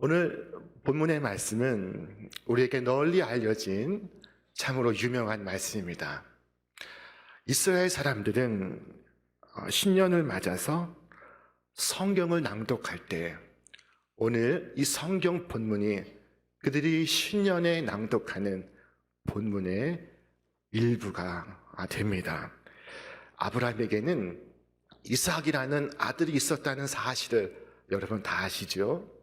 오늘 본문의 말씀은 우리에게 널리 알려진 참으로 유명한 말씀입니다. 이스라엘 사람들은 신년을 맞아서 성경을 낭독할 때 오늘 이 성경 본문이 그들이 신년에 낭독하는 본문의 일부가 됩니다. 아브라함에게는 이삭이라는 아들이 있었다는 사실을 여러분 다 아시죠?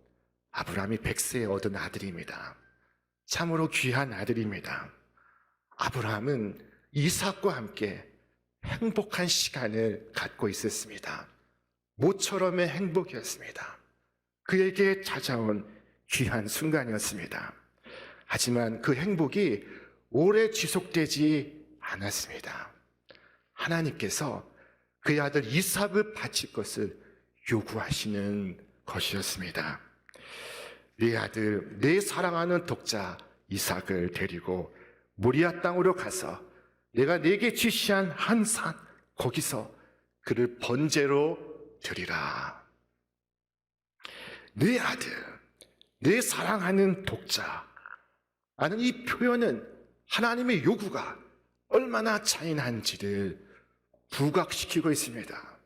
아브라함이 100세에 얻은 아들입니다. 참으로 귀한 아들입니다. 아브라함은 이삭과 함께 행복한 시간을 갖고 있었습니다. 모처럼의 행복이었습니다. 그에게 찾아온 귀한 순간이었습니다. 하지만 그 행복이 오래 지속되지 않았습니다. 하나님께서 그의 아들 이삭을 바칠 것을 요구하시는 것이었습니다. 네 아들, 내 사랑하는 독자 이삭을 데리고 모리아 땅으로 가서 내가 네게 지시한 한 산, 거기서 그를 번제로 드리라. 네 아들, 내 사랑하는 독자 라는 이 표현은 하나님의 요구가 얼마나 잔인한지를 부각시키고 있습니다.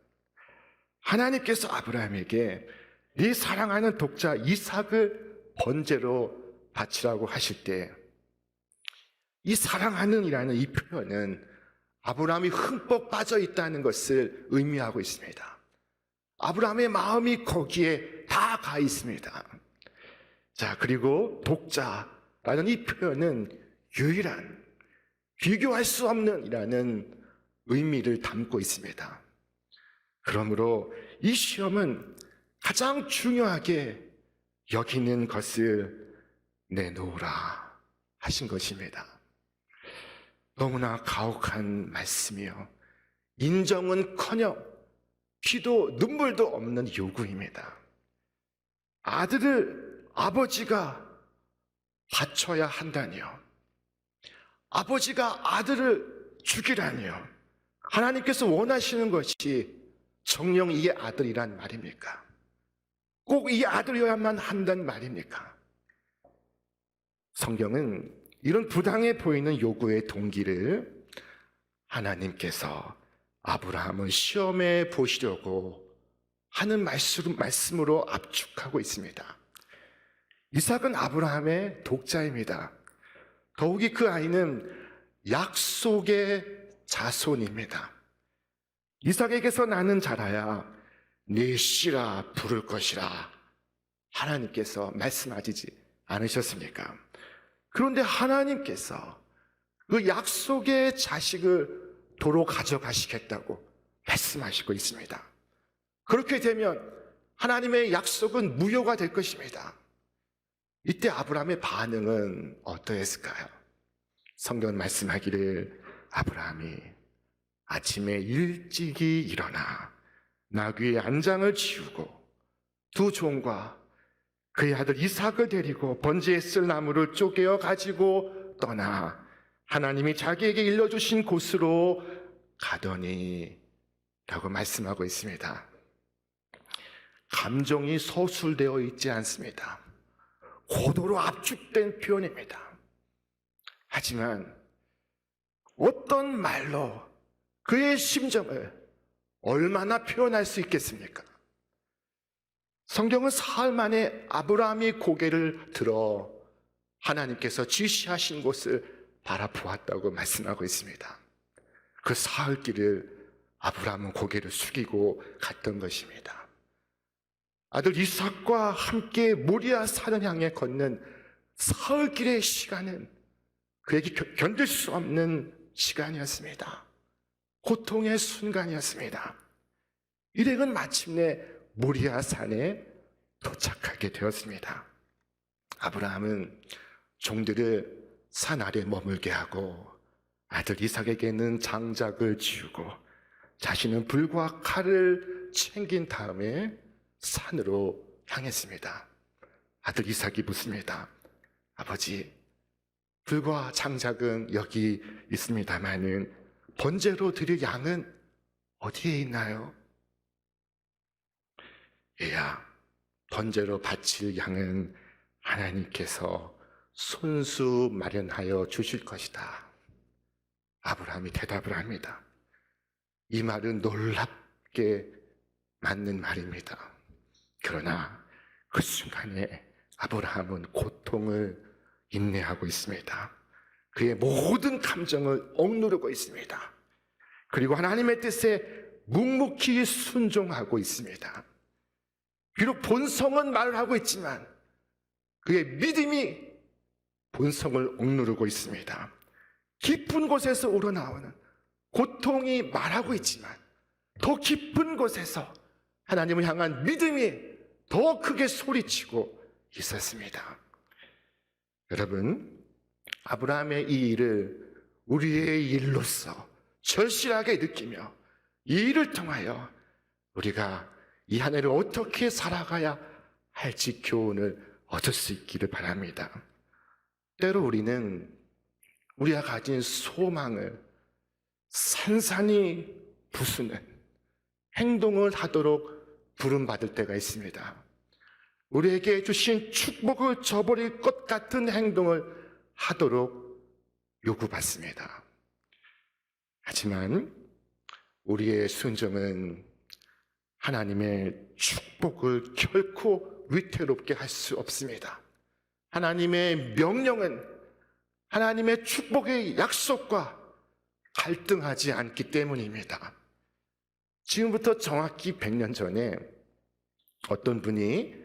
하나님께서 아브라함에게 네 사랑하는 독자 이삭을 번제로 바치라고 하실 때 이 사랑하는 이라는 이 표현은 아브라함이 흠뻑 빠져 있다는 것을 의미하고 있습니다. 아브라함의 마음이 거기에 다 가 있습니다. 자, 그리고 독자라는 이 표현은 유일한, 비교할 수 없는 이라는 의미를 담고 있습니다. 그러므로 이 시험은 가장 중요하게 여기는 것을 내놓으라 하신 것입니다. 너무나 가혹한 말씀이요, 인정은커녕 피도 눈물도 없는 요구입니다. 아들을 아버지가 바쳐야 한다니요, 아버지가 아들을 죽이라니요. 하나님께서 원하시는 것이 정녕 이 아들이란 말입니까? 꼭 이 아들이어야만 한다는 말입니까? 성경은 이런 부당해 보이는 요구의 동기를 하나님께서 아브라함을 시험해 보시려고 하는 말씀으로 압축하고 있습니다. 이삭은 아브라함의 독자입니다. 더욱이 그 아이는 약속의 자손입니다. 이삭에게서 나는 자라야 네 씨라 부를 것이라 하나님께서 말씀하시지 않으셨습니까? 그런데 하나님께서 그 약속의 자식을 도로 가져가시겠다고 말씀하시고 있습니다. 그렇게 되면 하나님의 약속은 무효가 될 것입니다. 이때 아브라함의 반응은 어떠했을까요? 성경은 말씀하기를 아브라함이 아침에 일찍이 일어나 나귀의 안장을 치우고 두 종과 그의 아들 이삭을 데리고 번제에 쓸 나무를 쪼개어 가지고 떠나 하나님이 자기에게 일러주신 곳으로 가더니 라고 말씀하고 있습니다. 감정이 서술되어 있지 않습니다. 고도로 압축된 표현입니다. 하지만 어떤 말로 그의 심정을 얼마나 표현할 수 있겠습니까? 성경은 사흘 만에 아브라함이 고개를 들어 하나님께서 지시하신 곳을 바라보았다고 말씀하고 있습니다. 그 사흘길을 아브라함은 고개를 숙이고 갔던 것입니다. 아들 이삭과 함께 모리아 산을 향해 걷는 사흘길의 시간은 그에게 견딜 수 없는 시간이었습니다. 고통의 순간이었습니다. 일행은 마침내 모리아 산에 도착하게 되었습니다. 아브라함은 종들을 산 아래 머물게 하고 아들 이삭에게는 장작을 지우고 자신은 불과 칼을 챙긴 다음에 산으로 향했습니다. 아들 이삭이 묻습니다. 아버지, 불과 장작은 여기 있습니다마는 번제로 드릴 양은 어디에 있나요? 얘야, 번제로 바칠 양은 하나님께서 손수 마련하여 주실 것이다. 아브라함이 대답을 합니다. 이 말은 놀랍게 맞는 말입니다. 그러나 그 순간에 아브라함은 고통을 인내하고 있습니다. 그의 모든 감정을 억누르고 있습니다. 그리고 하나님의 뜻에 묵묵히 순종하고 있습니다. 비록 본성은 말을 하고 있지만 그의 믿음이 본성을 억누르고 있습니다. 깊은 곳에서 우러나오는 고통이 말하고 있지만 더 깊은 곳에서 하나님을 향한 믿음이 더 크게 소리치고 있었습니다. 여러분, 아브라함의 이 일을 우리의 일로서 절실하게 느끼며 이 일을 통하여 우리가 이 한 해를 어떻게 살아가야 할지 교훈을 얻을 수 있기를 바랍니다. 때로 우리는 우리가 가진 소망을 산산이 부수는 행동을 하도록 부름받을 때가 있습니다. 우리에게 주신 축복을 저버릴 것 같은 행동을 하도록 요구받습니다. 하지만 우리의 순종은 하나님의 축복을 결코 위태롭게 할 수 없습니다. 하나님의 명령은 하나님의 축복의 약속과 갈등하지 않기 때문입니다. 지금부터 정확히 100년 전에 어떤 분이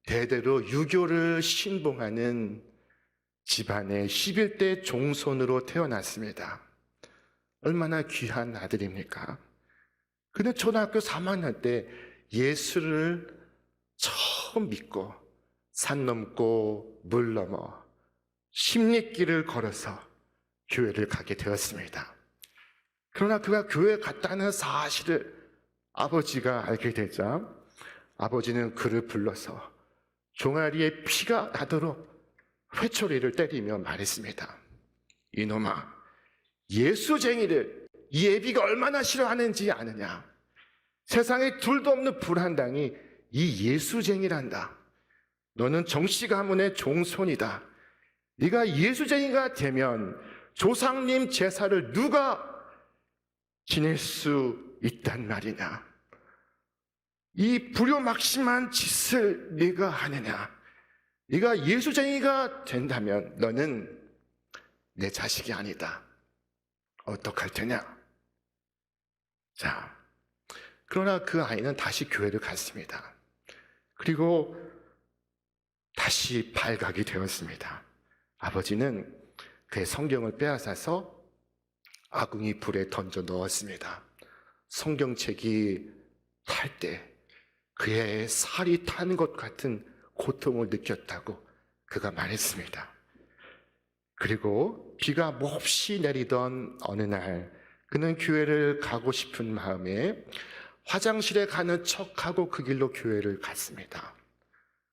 대대로 유교를 신봉하는 집안의 11대 종손으로 태어났습니다. 얼마나 귀한 아들입니까? 그는 초등학교 3학년 때 예수를 처음 믿고 산 넘고 물 넘어 십리길을 걸어서 교회를 가게 되었습니다. 그러나 그가 교회에 갔다는 사실을 아버지가 알게 되자 아버지는 그를 불러서 종아리에 피가 나도록 회초리를 때리며 말했습니다. 이놈아, 예수쟁이를 이 애비가 얼마나 싫어하는지 아느냐? 세상에 둘도 없는 불한당이 이 예수쟁이란다. 너는 정씨 가문의 종손이다. 네가 예수쟁이가 되면 조상님 제사를 누가 지낼 수 있단 말이냐? 이 불효막심한 짓을 네가 하느냐? 네가 예수쟁이가 된다면 너는 내 자식이 아니다. 어떡할 테냐? 자, 그러나 그 아이는 다시 교회를 갔습니다. 그리고 다시 발각이 되었습니다. 아버지는 그의 성경을 빼앗아서 아궁이 불에 던져 넣었습니다. 성경책이 탈 때 그의 살이 탄 것 같은 고통을 느꼈다고 그가 말했습니다. 그리고 비가 몹시 내리던 어느 날 그는 교회를 가고 싶은 마음에 화장실에 가는 척하고 그 길로 교회를 갔습니다.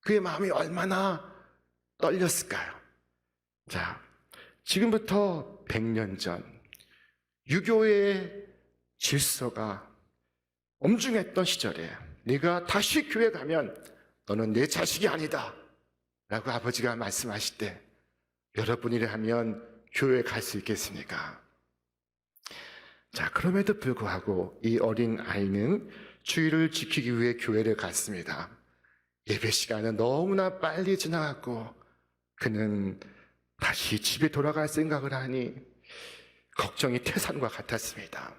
그의 마음이 얼마나 떨렸을까요? 자, 지금부터 100년 전 유교의 질서가 엄중했던 시절에 네가 다시 교회 가면 너는 내 자식이 아니다 라고 아버지가 말씀하실 때 여러분이라면 교회에 갈 수 있겠습니까? 자, 그럼에도 불구하고 이 어린 아이는 주의를 지키기 위해 교회를 갔습니다. 예배 시간은 너무나 빨리 지나갔고 그는 다시 집에 돌아갈 생각을 하니 걱정이 태산과 같았습니다.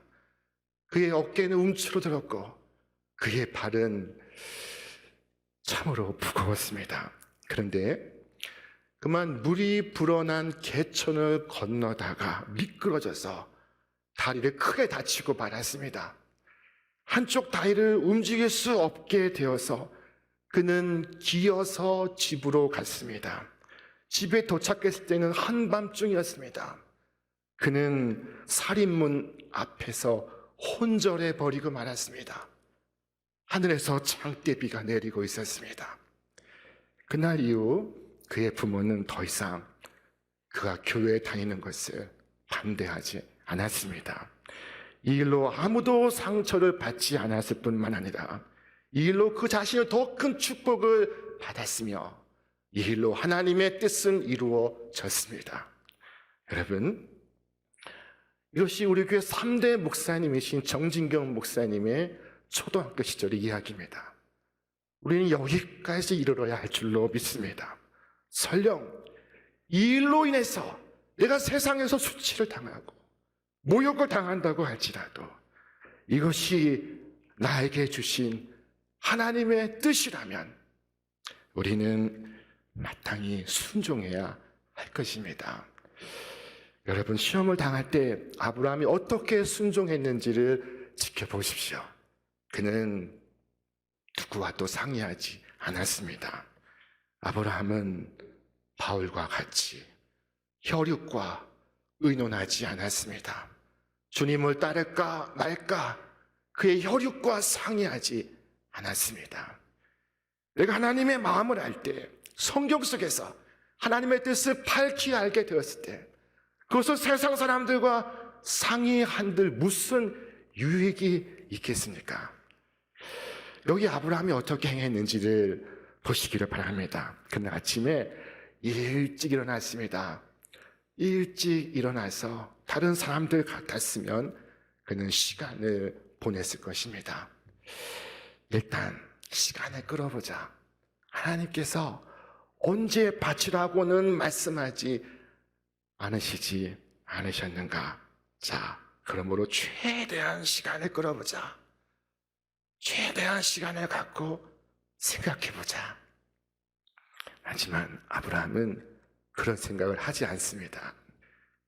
그의 어깨는 움츠러들었고 그의 발은 참으로 무거웠습니다. 그런데 그만 물이 불어난 개천을 건너다가 미끄러져서 다리를 크게 다치고 말았습니다. 한쪽 다리를 움직일 수 없게 되어서 그는 기어서 집으로 갔습니다. 집에 도착했을 때는 한밤중이었습니다. 그는 살인문 앞에서 혼절해 버리고 말았습니다. 하늘에서 장대비가 내리고 있었습니다. 그날 이후 그의 부모는 더 이상 그가 교회에 다니는 것을 반대하지 않았습니다. 이 일로 아무도 상처를 받지 않았을 뿐만 아니라 이 일로 그 자신은 더 큰 축복을 받았으며 이 일로 하나님의 뜻은 이루어졌습니다. 여러분, 이것이 우리 교회 3대 목사님이신 정진경 목사님의 초등학교 시절의 이야기입니다. 우리는 여기까지 이르러야 할 줄로 믿습니다. 설령 이 일로 인해서 내가 세상에서 수치를 당하고 모욕을 당한다고 할지라도 이것이 나에게 주신 하나님의 뜻이라면 우리는 마땅히 순종해야 할 것입니다. 여러분, 시험을 당할 때 아브라함이 어떻게 순종했는지를 지켜보십시오. 그는 누구와도 상의하지 않았습니다. 아브라함은 바울과 같이 혈육과 의논하지 않았습니다. 주님을 따를까 말까 그의 혈육과 상의하지 않았습니다. 내가 하나님의 마음을 알 때, 성경 속에서 하나님의 뜻을 밝히 알게 되었을 때 그것을 세상 사람들과 상의한들 무슨 유익이 있겠습니까? 여기 아브라함이 어떻게 행했는지를 보시기를 바랍니다. 그날 아침에 일찍 일어났습니다. 일찍 일어나서 다른 사람들 같았으면 그는 시간을 보냈을 것입니다. 일단 시간을 끌어보자. 하나님께서 언제 바치라고는 말씀하지 않으시지 않으셨는가? 자, 그러므로 최대한 시간을 끌어보자. 최대한 시간을 갖고 생각해보자. 하지만 아브라함은 그런 생각을 하지 않습니다.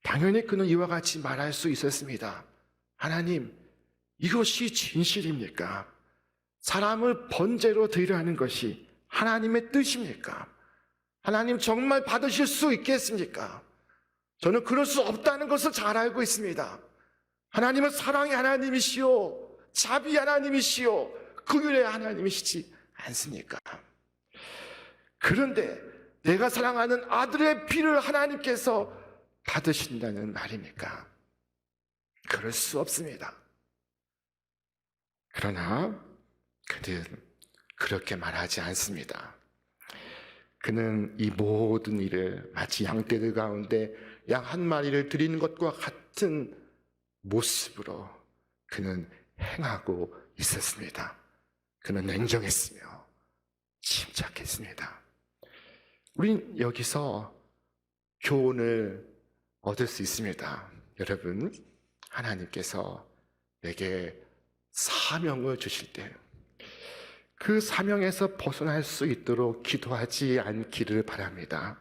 당연히 그는 이와 같이 말할 수 있었습니다. 하나님, 이것이 진실입니까? 사람을 번제로 드리라는 것이 하나님의 뜻입니까? 하나님 정말 받으실 수 있겠습니까? 저는 그럴 수 없다는 것을 잘 알고 있습니다. 하나님은 사랑의 하나님이시오, 자비 하나님이시오, 긍휼의 하나님이시지 않습니까? 그런데 내가 사랑하는 아들의 피를 하나님께서 받으신다는 말입니까? 그럴 수 없습니다. 그러나 그는 그렇게 말하지 않습니다. 그는 이 모든 일을 마치 양떼들 가운데 양 한 마리를 드리는 것과 같은 모습으로 그는 행하고 있었습니다. 그는 냉정했으며 침착했습니다. 우린 여기서 교훈을 얻을 수 있습니다. 여러분, 하나님께서 내게 사명을 주실 때 그 사명에서 벗어날 수 있도록 기도하지 않기를 바랍니다.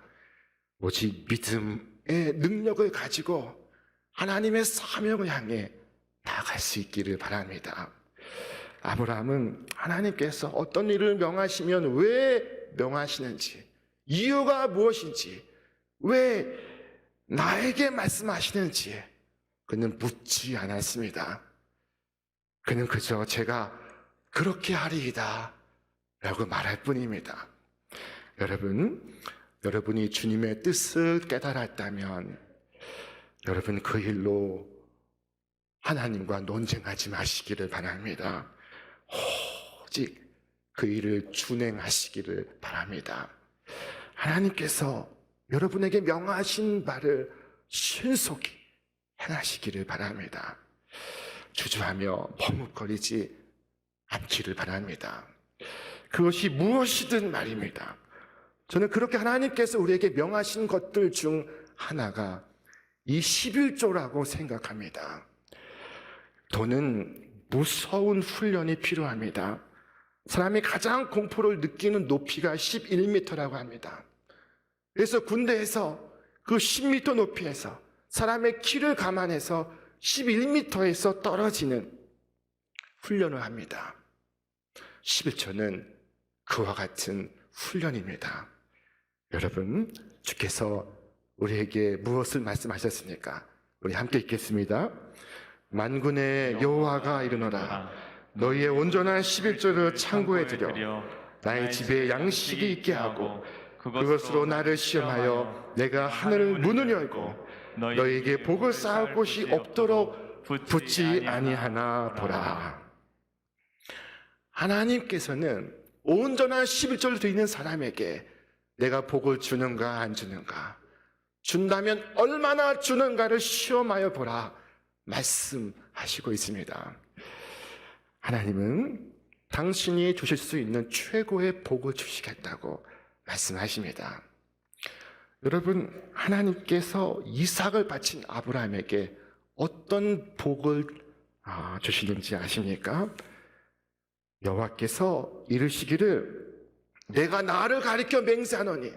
오직 믿음의 능력을 가지고 하나님의 사명을 향해 나아갈 수 있기를 바랍니다. 아브라함은 하나님께서 어떤 일을 명하시면 왜 명하시는지, 이유가 무엇인지, 왜 나에게 말씀하시는지 그는 묻지 않았습니다. 그는 그저 제가 그렇게 하리이다 라고 말할 뿐입니다. 여러분이 주님의 뜻을 깨달았다면 여러분 그 일로 하나님과 논쟁하지 마시기를 바랍니다. 오직 그 일을 준행하시기를 바랍니다. 하나님께서 여러분에게 명하신 바를 신속히 행하시기를 바랍니다. 주저하며 머뭇거리지 않기를 바랍니다. 그것이 무엇이든 말입니다. 저는 그렇게 하나님께서 우리에게 명하신 것들 중 하나가 이 11조라고 생각합니다. 더는 무서운 훈련이 필요합니다. 사람이 가장 공포를 느끼는 높이가 11m라고 합니다. 그래서 군대에서 그 10m 높이에서 사람의 키를 감안해서 11m에서 떨어지는 훈련을 합니다. 11조는 그와 같은 훈련입니다. 여러분, 주께서 우리에게 무엇을 말씀하셨습니까? 우리 함께 읽겠습니다. 만군의 여호와가 이르노라. 너희의 온전한 11조를 창고에 들여 나의 집에 양식이 있게 하고 그것으로 나를 시험하여 내가 하늘을 문을 열고 너희에게 복을 쌓을 곳이 없도록 붙지 아니하나 보라. 하나님께서는 온전한 11조를 드리는 사람에게 내가 복을 주는가 안 주는가, 준다면 얼마나 주는가를 시험하여 보라 말씀하시고 있습니다. 하나님은 당신이 주실 수 있는 최고의 복을 주시겠다고 말씀하십니다. 여러분, 하나님께서 이삭을 바친 아브라함에게 어떤 복을 주시는지 아십니까? 여호와께서 이르시기를 내가 나를 가리켜 맹세하노니,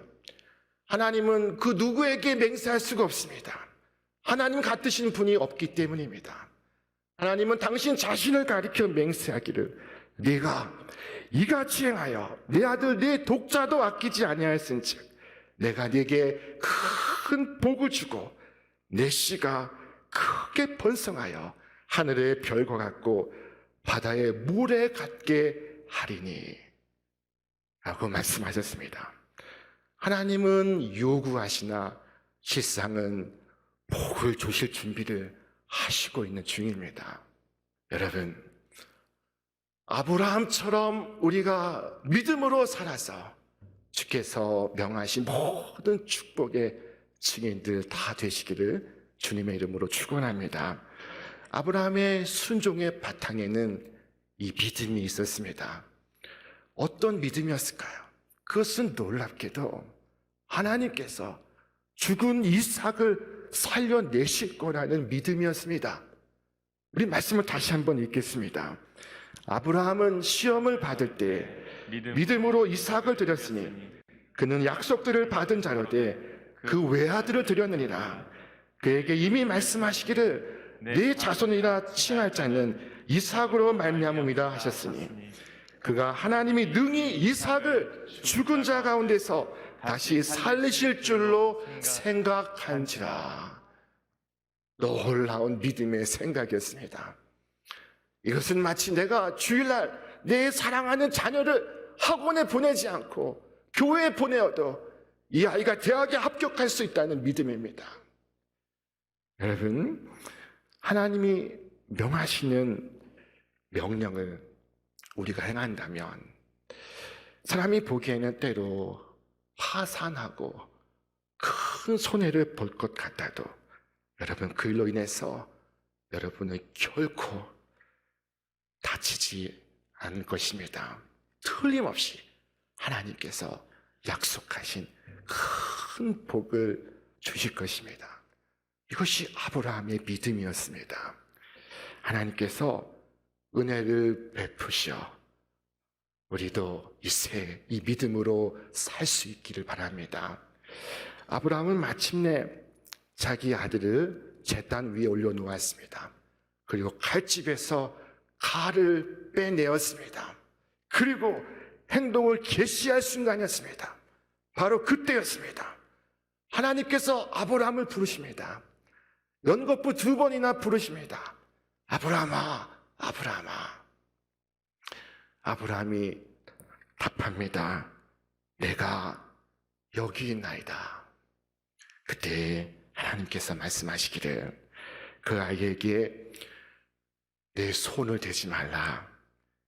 하나님은 그 누구에게 맹세할 수가 없습니다. 하나님 같으신 분이 없기 때문입니다. 하나님은 당신 자신을 가리켜 맹세하기를 네가 이같이 행하여 내 아들 내 독자도 아끼지 아니하였은즉 내가 네게 큰 복을 주고 내 씨가 크게 번성하여 하늘의 별과 같고 바다의 물에 같게 하리니 라고 말씀하셨습니다. 하나님은 요구하시나 실상은 복을 주실 준비를 하시고 있는 중입니다. 여러분, 아브라함처럼 우리가 믿음으로 살아서 주께서 명하신 모든 축복의 증인들 다 되시기를 주님의 이름으로 축원합니다. 아브라함의 순종의 바탕에는 이 믿음이 있었습니다. 어떤 믿음이었을까요? 그것은 놀랍게도 하나님께서 죽은 이삭을 살려내실 거라는 믿음이었습니다. 우리 말씀을 다시 한번 읽겠습니다. 아브라함은 시험을 받을 때 믿음으로 이삭을 드렸으니 그는 약속들을 받은 자로되 그 외아들을 드렸느니라. 그에게 이미 말씀하시기를 네 자손이라 칭할 자는 이삭으로 말미암음이라 하셨으니 그가 하나님이 능히 이삭을 죽은 자 가운데서 다시 살리실 줄로 생각한지라. 놀라운 믿음의 생각이었습니다. 이것은 마치 내가 주일날 내 사랑하는 자녀를 학원에 보내지 않고 교회에 보내어도 이 아이가 대학에 합격할 수 있다는 믿음입니다. 여러분, 하나님이 명하시는 명령을 우리가 행한다면 사람이 보기에는 때로 파산하고 큰 손해를 볼 것 같아도 여러분, 그 일로 인해서 여러분은 결코 다치지 않을 것입니다. 틀림없이 하나님께서 약속하신 큰 복을 주실 것입니다. 이것이 아브라함의 믿음이었습니다. 하나님께서 은혜를 베푸셔 우리도 이 믿음으로 살 수 있기를 바랍니다. 아브라함은 마침내 자기 아들을 제단 위에 올려놓았습니다. 그리고 칼집에서 칼을 빼내었습니다. 그리고 행동을 개시할 순간이었습니다. 바로 그때였습니다. 하나님께서 아브라함을 부르십니다. 연거푸 2번이나 부르십니다. 아브라함아, 아브라함아. 아브라함이 답합니다. 내가 여기 있나이다. 그때 하나님께서 말씀하시기를 그 아이에게 내 손을 대지 말라.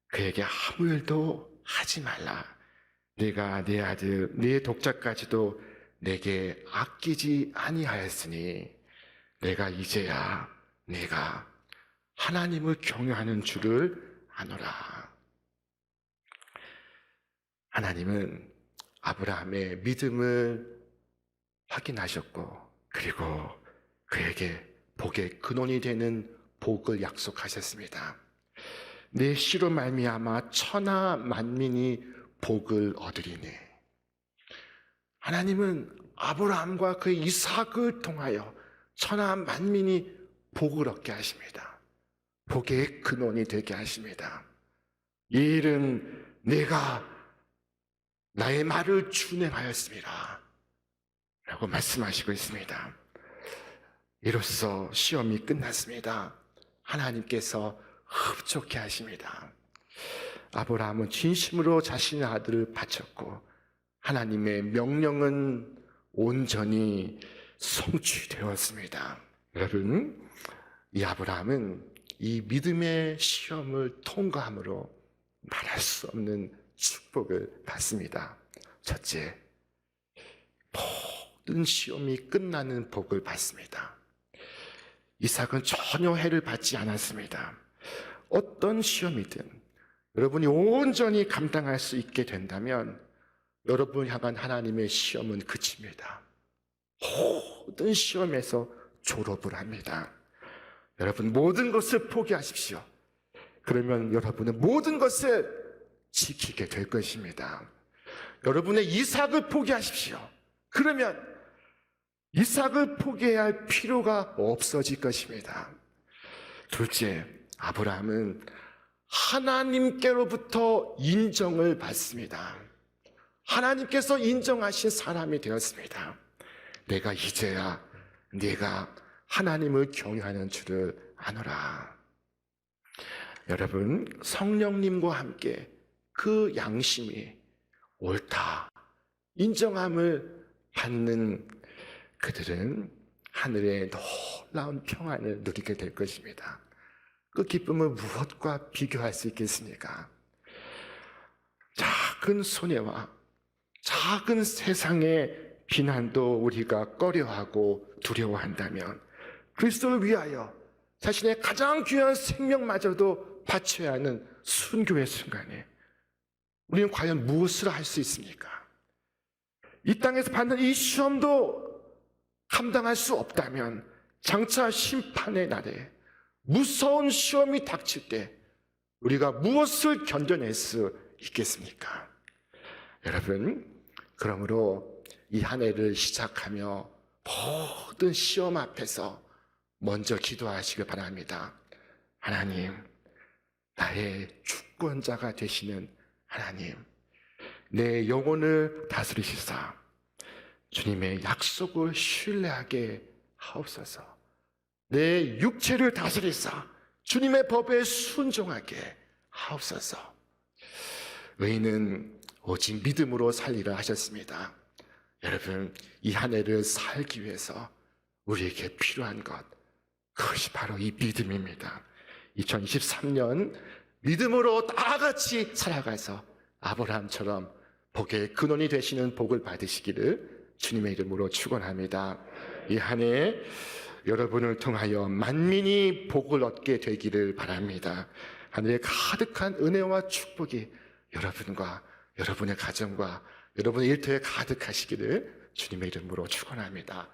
그에게 아무 일도 하지 말라. 내가 내 아들, 내 독자까지도 내게 아끼지 아니하였으니 내가 이제야 내가 하나님을 경외하는 줄을 아노라. 하나님은 아브라함의 믿음을 확인하셨고 그리고 그에게 복의 근원이 되는 복을 약속하셨습니다. 내 씨로 말미암아 천하 만민이 복을 얻으리니. 하나님은 아브라함과 그의 이삭을 통하여 천하 만민이 복을 얻게 하십니다. 복의 근원이 되게 하십니다. 이 일은 내가 나의 말을 준행하였습니다 라고 말씀하시고 있습니다. 이로써 시험이 끝났습니다. 하나님께서 흡족해 하십니다. 아브라함은 진심으로 자신의 아들을 바쳤고 하나님의 명령은 온전히 성취되었습니다. 여러분, 이 아브라함은 이 믿음의 시험을 통과함으로 말할 수 없는 축복을 받습니다. 첫째, 모든 시험이 끝나는 복을 받습니다. 이삭은 전혀 해를 받지 않았습니다. 어떤 시험이든 여러분이 온전히 감당할 수 있게 된다면 여러분을 향한 하나님의 시험은 그칩니다. 모든 시험에서 졸업을 합니다. 여러분 모든 것을 포기하십시오. 그러면 여러분은 모든 것을 지키게 될 것입니다. 여러분의 이삭을 포기하십시오. 그러면 이삭을 포기해야 할 필요가 없어질 것입니다. 둘째, 아브라함은 하나님께로부터 인정을 받습니다. 하나님께서 인정하신 사람이 되었습니다. 내가 이제야 네가 하나님을 경외하는 줄을 아노라. 여러분, 성령님과 함께 그 양심이 옳다, 인정함을 받는 그들은 하늘의 놀라운 평안을 누리게 될 것입니다. 그 기쁨을 무엇과 비교할 수 있겠습니까? 작은 손해와 작은 세상의 비난도 우리가 꺼려하고 두려워한다면 그리스도를 위하여 자신의 가장 귀한 생명마저도 바쳐야 하는 순교의 순간에 우리는 과연 무엇을 할 수 있습니까? 이 땅에서 받는 이 시험도 감당할 수 없다면 장차 심판의 날에 무서운 시험이 닥칠 때 우리가 무엇을 견뎌낼 수 있겠습니까? 여러분, 그러므로 이 한 해를 시작하며 모든 시험 앞에서 먼저 기도하시길 바랍니다. 하나님, 나의 주권자가 되시는 하나님, 내 영혼을 다스리시사 주님의 약속을 신뢰하게 하옵소서. 내 육체를 다스리사 주님의 법에 순종하게 하옵소서. 의인은 오직 믿음으로 살리라 하셨습니다. 여러분, 이 한 해를 살기 위해서 우리에게 필요한 것, 그것이 바로 이 믿음입니다. 2023년 믿음으로 다 같이 살아가서 아브라함처럼 복의 근원이 되시는 복을 받으시기를 주님의 이름으로 축원합니다. 이 한 해 여러분을 통하여 만민이 복을 얻게 되기를 바랍니다. 하늘에 가득한 은혜와 축복이 여러분과 여러분의 가정과 여러분의 일터에 가득하시기를 주님의 이름으로 축원합니다.